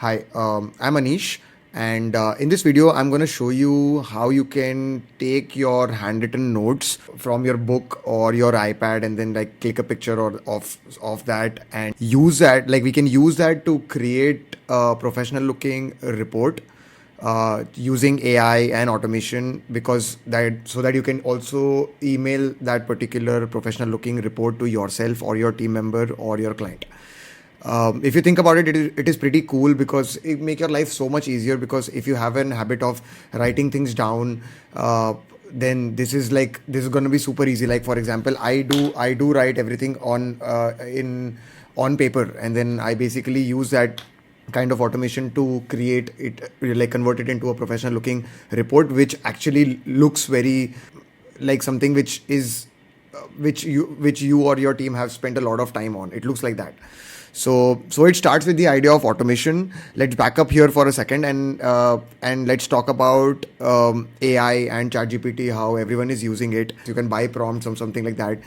Hi, I'm Anish, and in this video, I'm going to show you how you can take your handwritten notes from your book or your iPad, and then like click a picture or of that, and use that. Like we can use that to create a professional-looking report using AI and automation, because that so that you can also email that particular professional-looking report to yourself or your team member or your client. If you think about it, it is pretty cool because it make your life so much easier. Because if you have an habit of writing things down, then this is going to be super easy. Like for example, I do write everything on paper, and then I basically use that kind of automation to create it, like convert it into a professional looking report, which actually looks very like something which you or your team have spent a lot of time on. It looks like that. So it starts with the idea of automation. Let's back up here for a second, and let's talk about AI and ChatGPT, how everyone is using it. You can buy prompts or something like that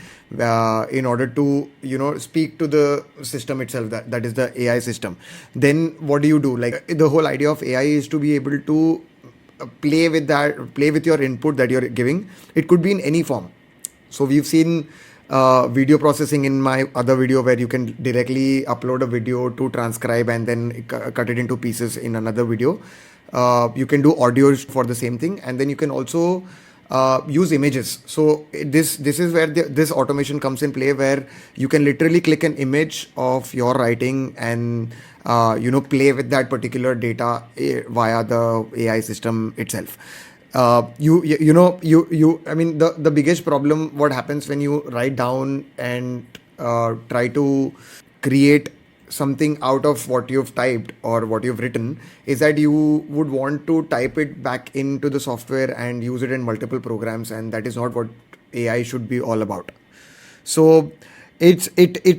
in order to speak to the system itself. That is the AI system. Then what do you do? Like the whole idea of AI is to be able to play with your input that you're giving. It could be in any form. So we've seen video processing in my other video, where you can directly upload a video to transcribe and then cut it into pieces in another video. You can do audio for the same thing, and then you can also use images. So this is where this automation comes in play, where you can literally click an image of your writing and play with that particular data via the AI system itself. I mean, the biggest problem, what happens when you write down and try to create something out of what you've typed or what you've written, is that you would want to type it back into the software and use it in multiple programs, and that is not what AI should be all about. So it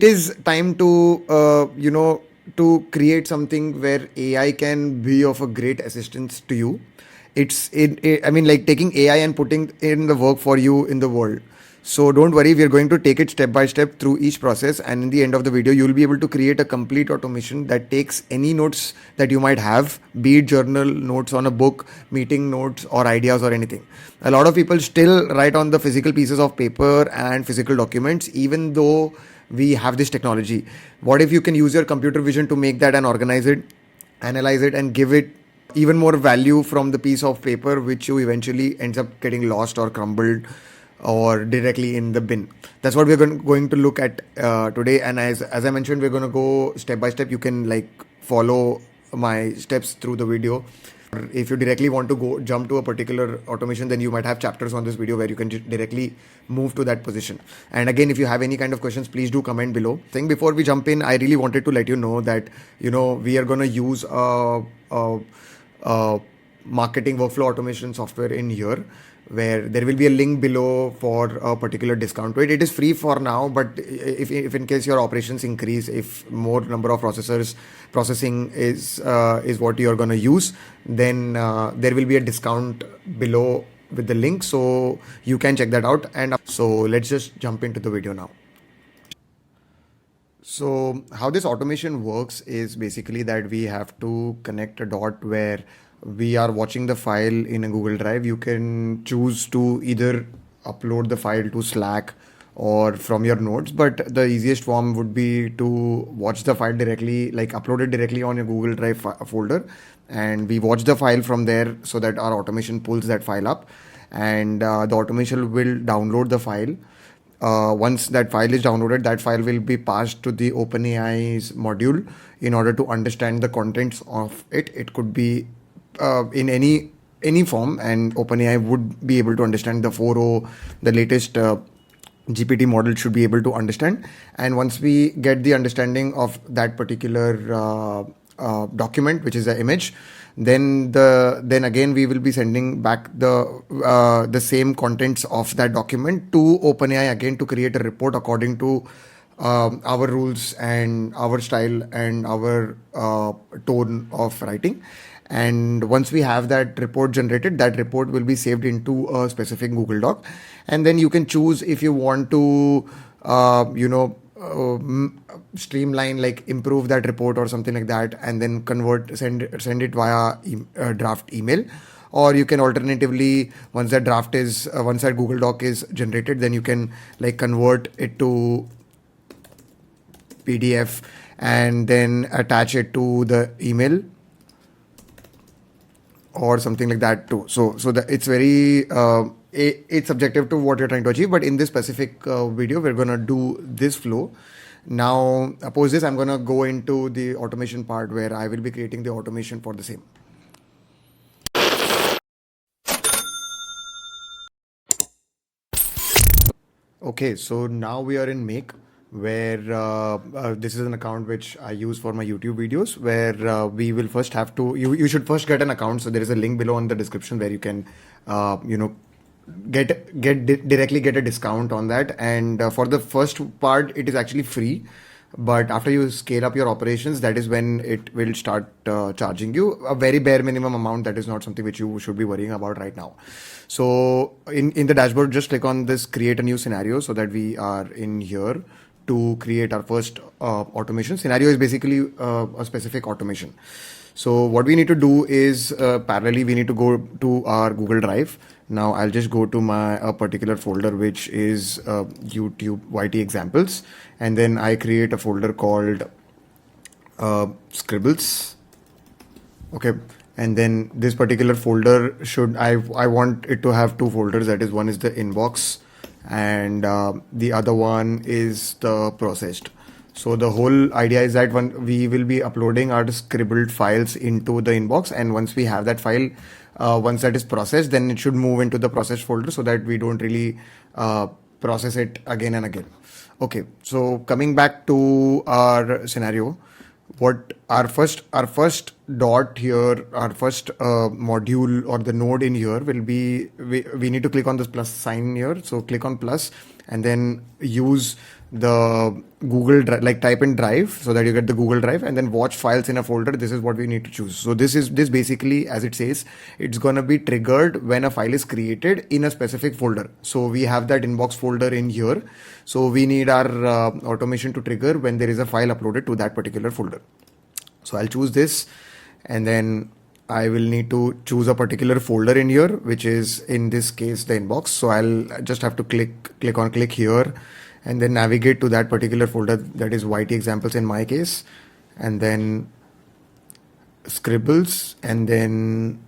is time to to create something where AI can be of a great assistance to you. I mean, like taking AI and putting in the work for you in the world. So don't worry, we are going to take it step by step through each process, and in the end of the video, you will be able to create a complete automation that takes any notes that you might have, be it journal notes on a book, meeting notes, or ideas or anything. A lot of people still write on the physical pieces of paper and physical documents, even though we have this technology. What if you can use your computer vision to make that and organize it, analyze it, and give it even more value from the piece of paper, which you eventually ends up getting lost or crumbled or directly in the bin. That's what we're going to look at today. And as I mentioned, we're going to go step by step. You can like follow my steps through the video. If you directly want to go jump to a particular automation, then you might have chapters on this video where you can directly move to that position. And again, if you have any kind of questions, please do comment below. Before we jump in, I really wanted to let you know that we are going to use marketing workflow automation software in here, where there will be a link below for a particular discount rate. It is free for now, but if in case your operations increase, if more number of processing is what you are going to use, then there will be a discount below with the link, so you can check that out. And so let's just jump into the video now. So how this automation works is basically that we have to connect a dot where we are watching the file in a Google Drive. You can choose to either upload the file to Slack or from your notes, but the easiest form would be to watch the file directly, like upload it directly on your Google Drive folder, and we watch the file from there so that our automation pulls that file up, and the automation will download the file. Once that file is downloaded, that file will be passed to the OpenAI's module in order to understand the contents of it. It could be in any form, and OpenAI would be able to understand the 4.0, the latest GPT model should be able to understand. And once we get the understanding of that particular document, which is the image, then again we will be sending back the same contents of that document to OpenAI again to create a report according to our rules and our style and our tone of writing. And once we have that report generated, that report will be saved into a specific Google Doc, and then you can choose if you want to streamline, like improve that report or something like that, and then send it via draft email. Or you can alternatively, once that Google Doc is generated, then you can like convert it to PDF and then attach it to the email or something like that too. So that it's very it's subjective to what you're trying to achieve. But in this specific video, we're gonna do this flow. Now, post this, I'm gonna go into the automation part where I will be creating the automation for the same. Okay, so now we are in Make, where this is an account which I use for my YouTube videos, where we will first have to, you should first get an account. So there is a link below in the description where you can, you know, directly get a discount on that. And for the first part, it is actually free. But after you scale up your operations, that is when it will start charging you a very bare minimum amount. That is not something which you should be worrying about right now. So in the dashboard, just click on this create a new scenario, so that we are in here to create our first automation. Scenario is basically a specific automation. So what we need to do is parallelly we need to go to our Google Drive. Now I'll just go to my a particular folder which is YouTube YT examples, and then I create a folder called scribbles. Okay, and then this particular folder should I want it to have two folders. That is, one is the inbox and the other one is the processed. So the whole idea is that we will be uploading our scribbled files into the inbox, and once we have that file, once that is processed, then it should move into the processed folder, so that we don't really process it again and again. Okay, so coming back to our scenario, what our first dot here, our first module or the node in here will be, we need to click on this plus sign here. So click on plus and then use the Google Drive, like type in drive, so that you get the Google Drive, and then watch files in a folder. This is what we need to choose. So this basically, as it says, it's gonna be triggered when a file is created in a specific folder. So we have that inbox folder in here. So we need our automation to trigger when there is a file uploaded to that particular folder. So I'll choose this, and then I will need to choose a particular folder in here, which is in this case the inbox. So I'll just have to click here, and then navigate to that particular folder, that is YT examples in my case, and then scribbles, and then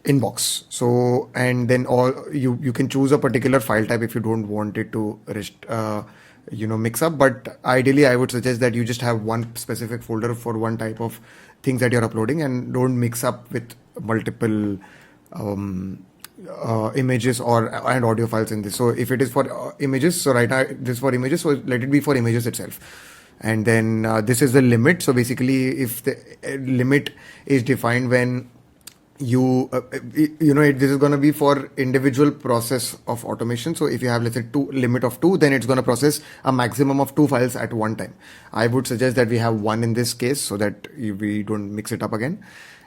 inbox. So, and then all you can choose a particular file type if you don't want it to mix up. But ideally I would suggest that you just have one specific folder for one type of things that you're uploading, and don't mix up with multiple images and audio files in this. So if it is for images, so right now this is for images, so let it be for images itself. And then this is the limit. So basically, if the limit is defined when this is going to be for individual process of automation. So if you have, let's say, limit of 2, then it's going to process a maximum of 2 files at one time. I would suggest that we have 1 in this case, so that we don't mix it up again.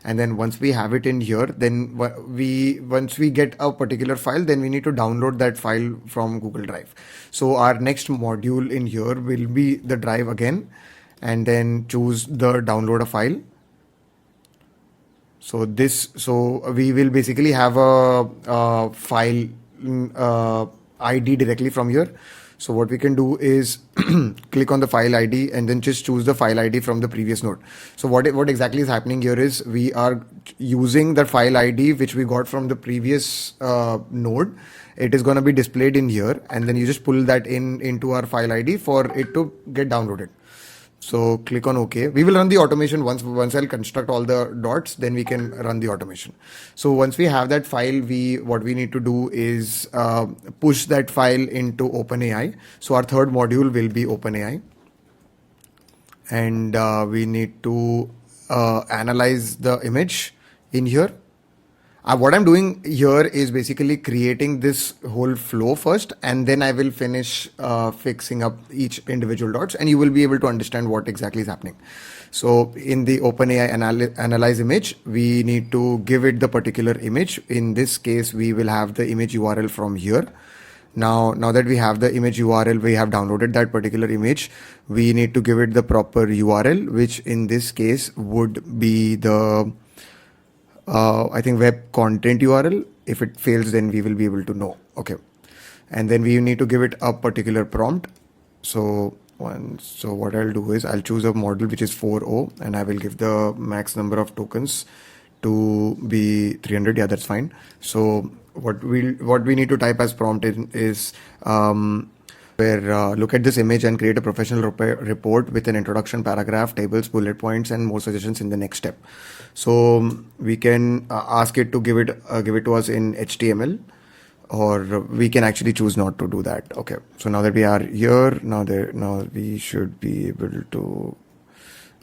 And then once we have it in here, then once we get a particular file, then we need to download that file from Google Drive. So our next module in here will be the drive again, and then choose the download a file. So we will basically have a file ID directly from here. So what we can do is click on the file ID and then just choose the file ID from the previous node. So what exactly is happening here is we are using the file ID which we got from the previous node. It is going to be displayed in here, and then you just pull that into our file ID for it to get downloaded. So click on OK. We will run the automation once I'll construct all the dots, then we can run the automation. So once we have that file, what we need to do is push that file into OpenAI. So our third module will be OpenAI, and we need to analyze the image in here. What I'm doing here is basically creating this whole flow first, and then I will finish fixing up each individual dots, and you will be able to understand what exactly is happening. So in the OpenAI analyze image, we need to give it the particular image. In this case, we will have the image URL from here. Now that we have the image URL, we have downloaded that particular image, we need to give it the proper URL, which in this case would be the I think web content URL. If it fails, then we will be able to know. Okay. And then we need to give it a particular prompt. So what I'll do is I'll choose a model which is 4O, and I will give the max number of tokens to be 300. Yeah, that's fine. So what we need to type as prompt is where look at this image and create a professional report with an introduction, paragraph, tables, bullet points, and more suggestions in the next step. So we can ask it to give it to us in HTML, or we can actually choose not to do that. Okay, so now that we are here, now we should be able to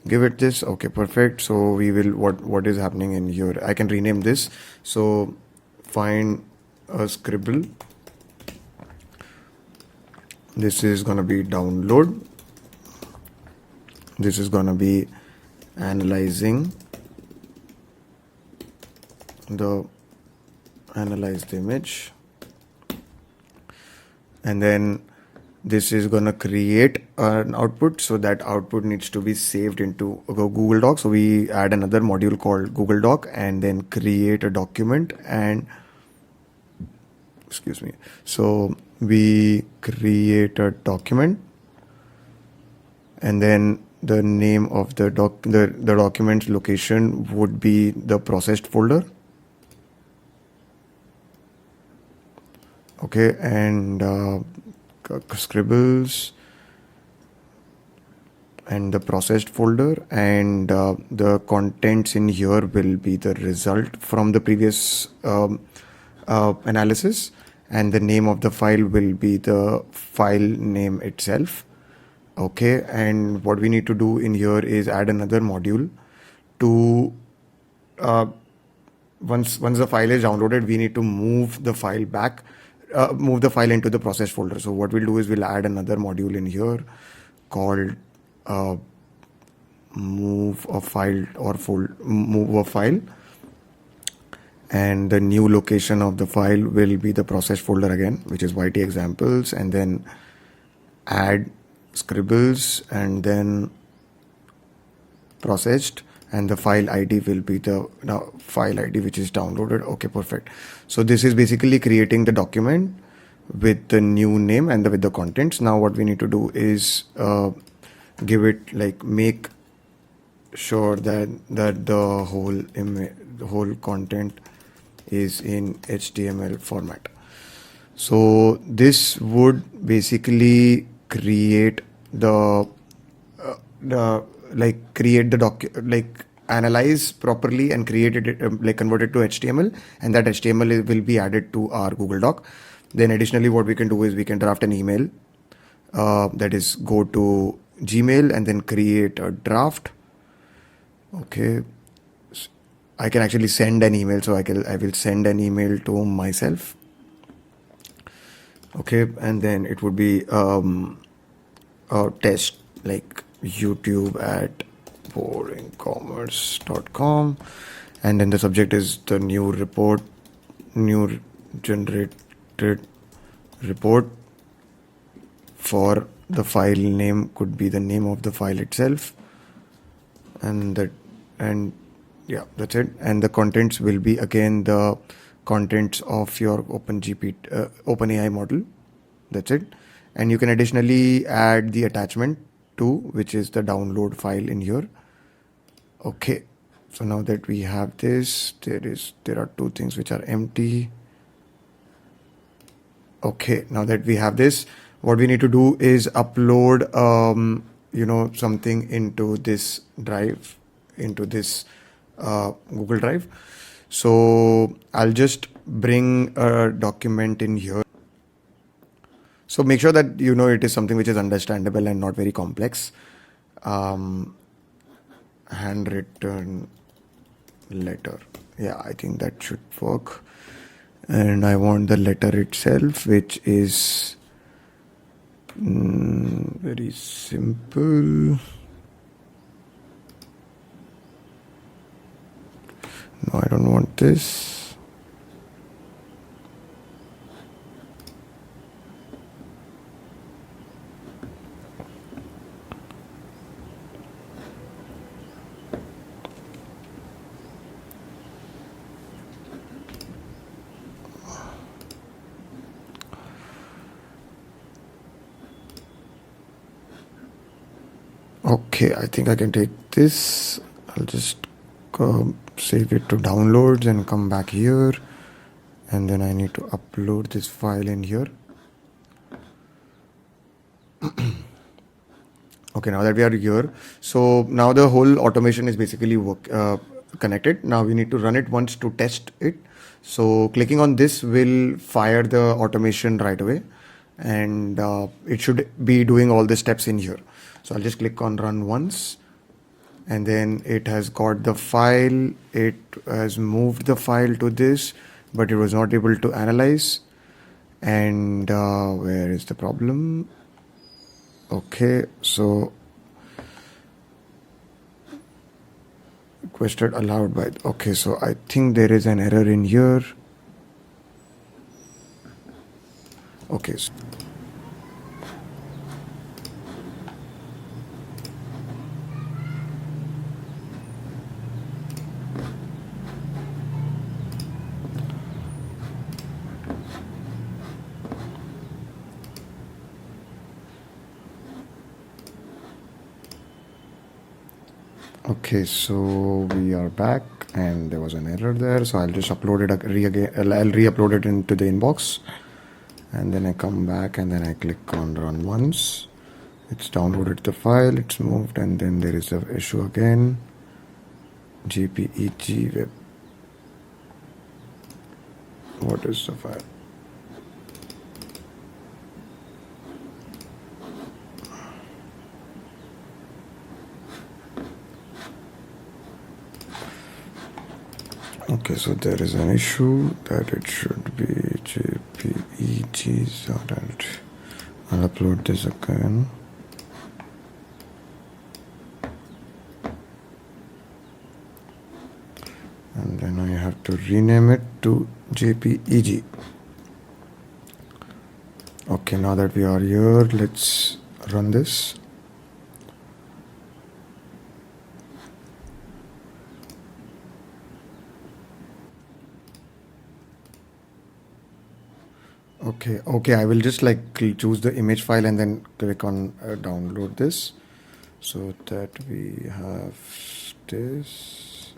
give it this. Okay, perfect. So we will, what is happening in here, I can rename this. So find a scribble. This is gonna be download. This is gonna be analyze the image, and then this is gonna create an output. So that output needs to be saved into a Google Doc. So we add another module called Google Doc, and then create a document, and excuse me, so we create a document, and then the name of the document's location would be the processed folder. Okay, and scribbles and the processed folder, and the contents in here will be the result from the previous analysis, and the name of the file will be the file name itself. Okay, and what we need to do in here is add another module to once the file is downloaded, we need to move the file back, move the file into the process folder. So what we'll do is we'll add another module in here called move a file, and the new location of the file will be the process folder again, which is YT examples, and then add scribbles, and then processed, and the file ID will be the file ID which is downloaded. Okay, perfect. So this is basically creating the document with the new name and with the contents. Now what we need to do is give it, like, make sure that the whole content is in HTML format. So this would basically create the analyze properly and create it, convert it to HTML, and that HTML will be added to our Google Doc. Then additionally, what we can do is we can draft an email, that is, go to Gmail and then create a draft. Okay, I can actually send an email, so I will send an email to myself. Okay, and then it would be a test, like YouTube at boringcommerce.com, and then the subject is the new generated report. For the file name could be the name of the file itself, and yeah, that's it. And the contents will be again the contents of your OpenAI model. That's it. And you can additionally add the attachment too, which is the download file in here. Okay, so now that we have this, there are two things which are empty. Okay, now that we have this, what we need to do is upload something into this drive, into this Google Drive. So I'll just bring a document in here. So make sure that it is something which is understandable and not very complex. Handwritten letter. Yeah, I think that should work. And I want the letter itself, which is very simple. No, I don't want this. Okay, I think I can take this. I'll just save it to downloads and come back here. And then I need to upload this file in here. Okay, now that we are here, so now the whole automation is basically connected. Now we need to run it once to test it. So clicking on this will fire the automation right away, and it should be doing all the steps in here. So I'll just click on run once, and then it has got the file. It has moved the file to this, but it was not able to analyze. And where is the problem? Okay, so requested allowed by. Okay, so I think there is an error in here. Okay. Okay, so we are back and there was an error there. So I'll just upload it I'll re-upload it into the inbox, and then I come back and then I click on run once. It's downloaded the file, it's moved, and then there is an issue again. JPEG web. What is the file? Okay, so there is an issue that it should be JPEGs. I'll upload this again. And then I have to rename it to JPEG. Okay, now that we are here, let's run this. Okay, I will just choose the image file and then click on download this, so that we have this,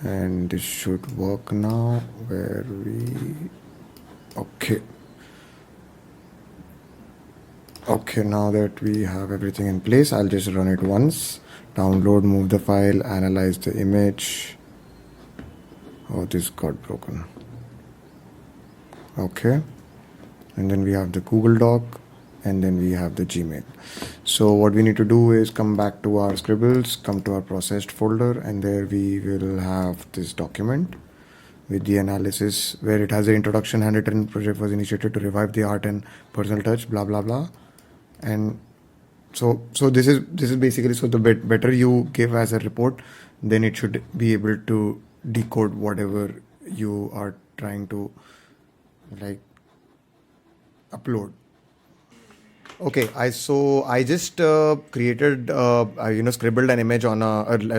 and this should work now. Okay, now that we have everything in place, I'll just run it once. Download, move the file, analyze the image. Oh, this got broken. Okay, and then we have the Google Doc, and then we have the Gmail. So what we need to do is come back to our scribbles, come to our processed folder, and there we will have this document with the analysis where it has the introduction. Handwritten project was initiated to revive the art and personal touch, blah blah blah. And so this is basically, so the better you give as a report, then it should be able to decode whatever you are trying to upload. Okay, I just created scribbled an image on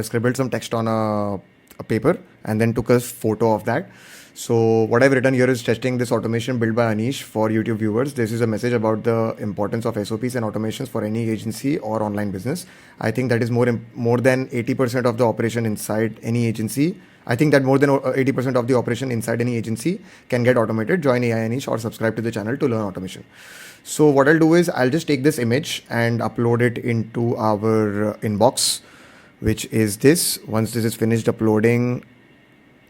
scribbled some text on a paper and then took a photo of that. So what I've written here is testing this automation built by Anish for YouTube viewers. This is a message about the importance of SOPs and automations for any agency or online business. I think that is more than 80% of the operation inside any agency. I think that more than 80% of the operation inside any agency can get automated. Join AI Anish or subscribe to the channel to learn automation. So what I'll do is I'll just take this image and upload it into our inbox, which is this. Once this is finished uploading,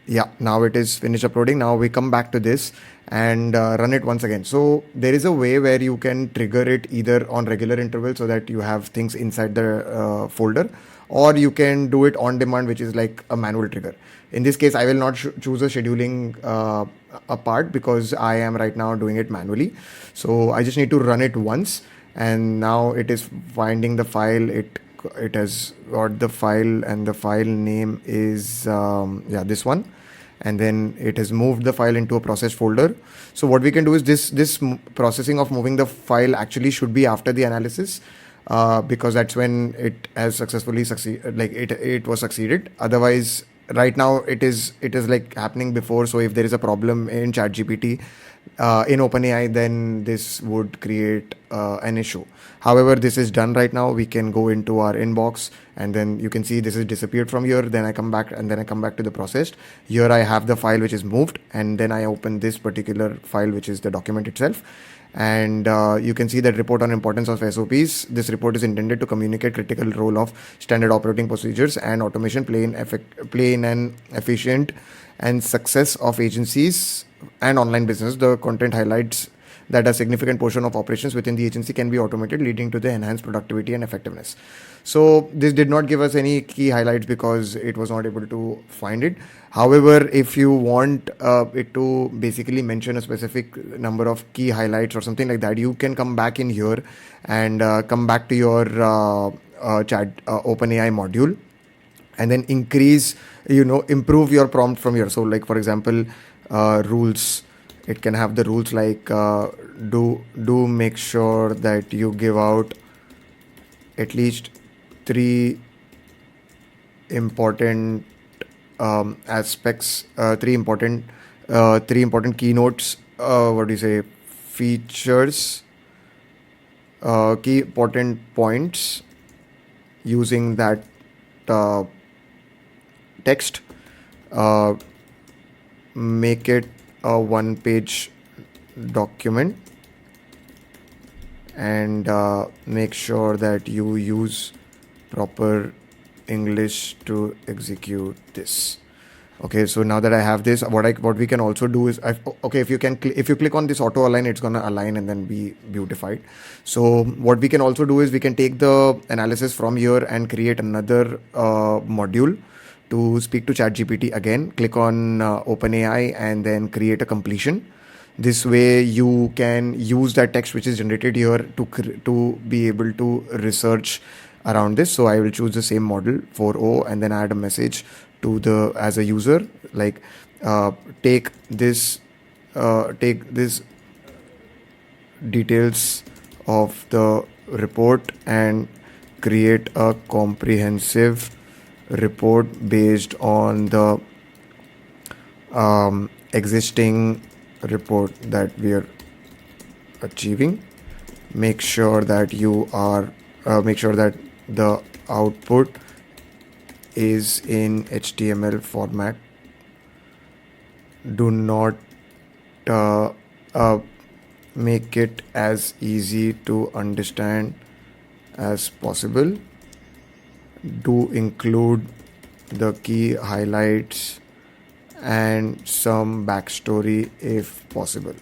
yeah, now it is finished uploading. Now we come back to this and run it once again. So there is a way where you can trigger it either on regular intervals so that you have things inside the folder, or you can do it on demand, which is like a manual trigger. In this case, I will not choose a scheduling a part because I am right now doing it manually. So I just need to run it once, and now it is finding the file. It has got the file, and the file name is this one, and then it has moved the file into a process folder. So what we can do is this processing of moving the file actually should be after the analysis, because that's when it has successfully it was succeeded. Otherwise, right now it is like happening before. So if there is a problem in ChatGPT, in OpenAI, then this would create an issue. However, this is done right now. We can go into our inbox, and then you can see this is disappeared from here. Then I come back, and then I come back to the processed. Here I have the file which is moved, and then I open this particular file, which is the document itself. And you can see that report on importance of SOPs. This report is intended to communicate critical role of standard operating procedures and automation play in an efficient and success of agencies and online business. The content highlights that a significant portion of operations within the agency can be automated, leading to the enhanced productivity and effectiveness. So this did not give us any key highlights because it was not able to find it. However, if you want it to basically mention a specific number of key highlights or something like that, you can come back in here and come back to your chat OpenAI module, and then improve your prompt from here. So like for example, rules, it can have the rules like do make sure that you give out at least three important aspects, three important keynotes, what do you say, features, key important points using that text. Make it a one-page document, and make sure that you use proper English to execute this. Okay, so now that I have this, what we can also do is, if you click on this auto align, it's gonna align and then be beautified. So what we can also do is we can take the analysis from here and create another module to speak to ChatGPT again. Click on OpenAI and then create a completion. This way you can use that text which is generated here to be able to research around this. So I will choose the same model 4.0 and then add a message to the as a user, like take this details of the report and create a comprehensive report based on the existing report that we are achieving. Make sure that the output is in HTML format. Do not make it as easy to understand as possible. Do include the key highlights and some backstory if possible.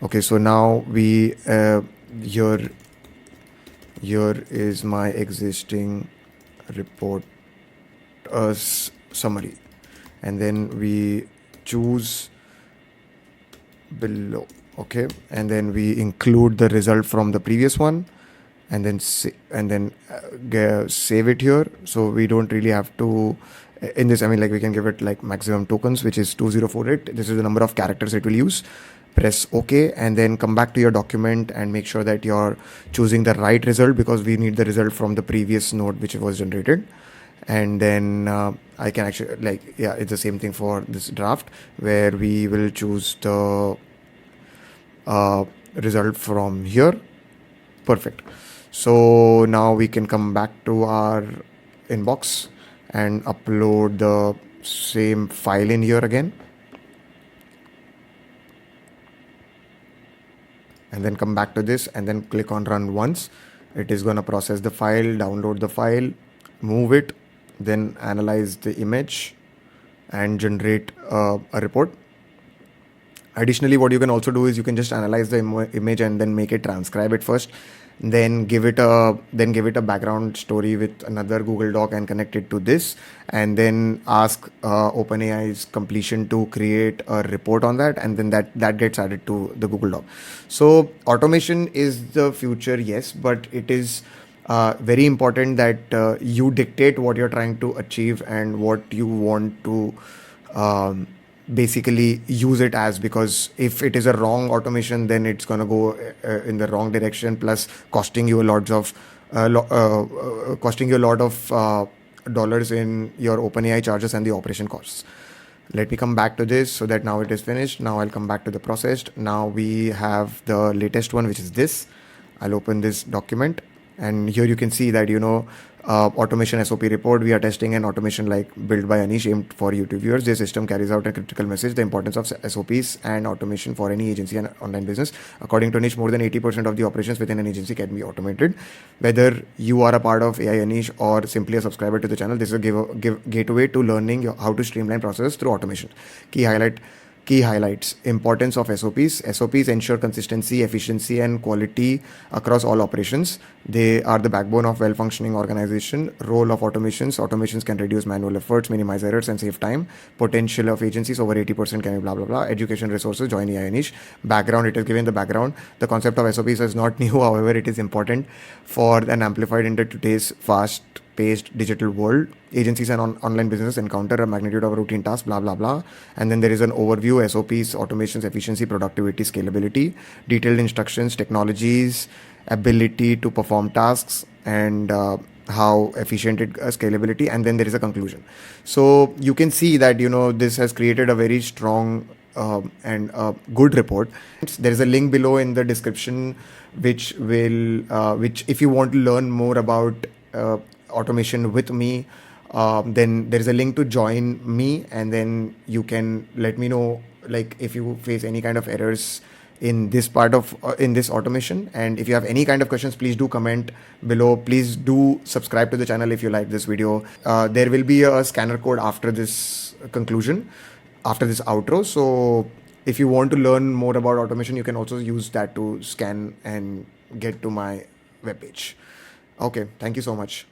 Okay, so now we here is my existing report summary, and then we choose below. Okay, and then we include the result from the previous one, and then save it here. So we don't really have to in this, I mean, like we can give it like maximum tokens, which is 2048. This is the number of characters it will use. Press OK, and then come back to your document and make sure that you're choosing the right result, because we need the result from the previous node which was generated. And then I can actually, like, yeah, it's the same thing for this draft, where we will choose the result from here. Perfect. So now we can come back to our inbox and upload the same file in here again, and then come back to this and then click on run once. It is going to process the file, download the file, move it, then analyze the image and generate a report. Additionally, what you can also do is you can just analyze the image and then make it, transcribe it first, then give it a background story with another Google Doc and connect it to this, and then ask OpenAI's completion to create a report on that, and then that gets added to the Google Doc. So automation is the future, yes, but it is very important that you dictate what you're trying to achieve and what you want to basically use it as, because if it is a wrong automation, then it's going to go in the wrong direction, plus costing you a lot of dollars in your OpenAI charges and the operation costs. Let me come back to this so that now it is finished. Now I'll come back to the processed. Now we have the latest one, which is this. I'll open this document, and here you can see that, automation SOP report. We are testing an automation like built by Anish aimed for YouTube viewers. This system carries out a critical message: the importance of SOPs and automation for any agency and online business. According to Anish, more than 80% of the operations within an agency can be automated. Whether you are a part of AI Anish or simply a subscriber to the channel, this is a gateway to learning how to streamline processes through automation. Key highlights: importance of SOPs. SOPs ensure consistency, efficiency, and quality across all operations. They are the backbone of well-functioning organization. Role of automations: automations can reduce manual efforts, minimize errors, and save time. Potential of agencies: over 80% can be blah blah blah. Education resources: join AI niche. Background: it is given the background. The concept of SOPs is not new, however it is important for and amplified in today's fast-paced digital world. Agencies and online businesses encounter a magnitude of routine tasks, blah blah blah. And then there is an overview: SOPs, automations, efficiency, productivity, scalability, detailed instructions, technologies, ability to perform tasks, and how efficient it scalability. And then there is a conclusion. So you can see that this has created a very strong and good report. There is a link below in the description, which if you want to learn more about automation with me, then there is a link to join me, and then you can let me know, like, if you face any kind of errors in this part of in this automation. And if you have any kind of questions, please do comment below. Please do subscribe to the channel if you like this video. There will be a scanner code after this conclusion, after this outro. So if you want to learn more about automation, you can also use that to scan and get to my webpage. Okay, thank you so much.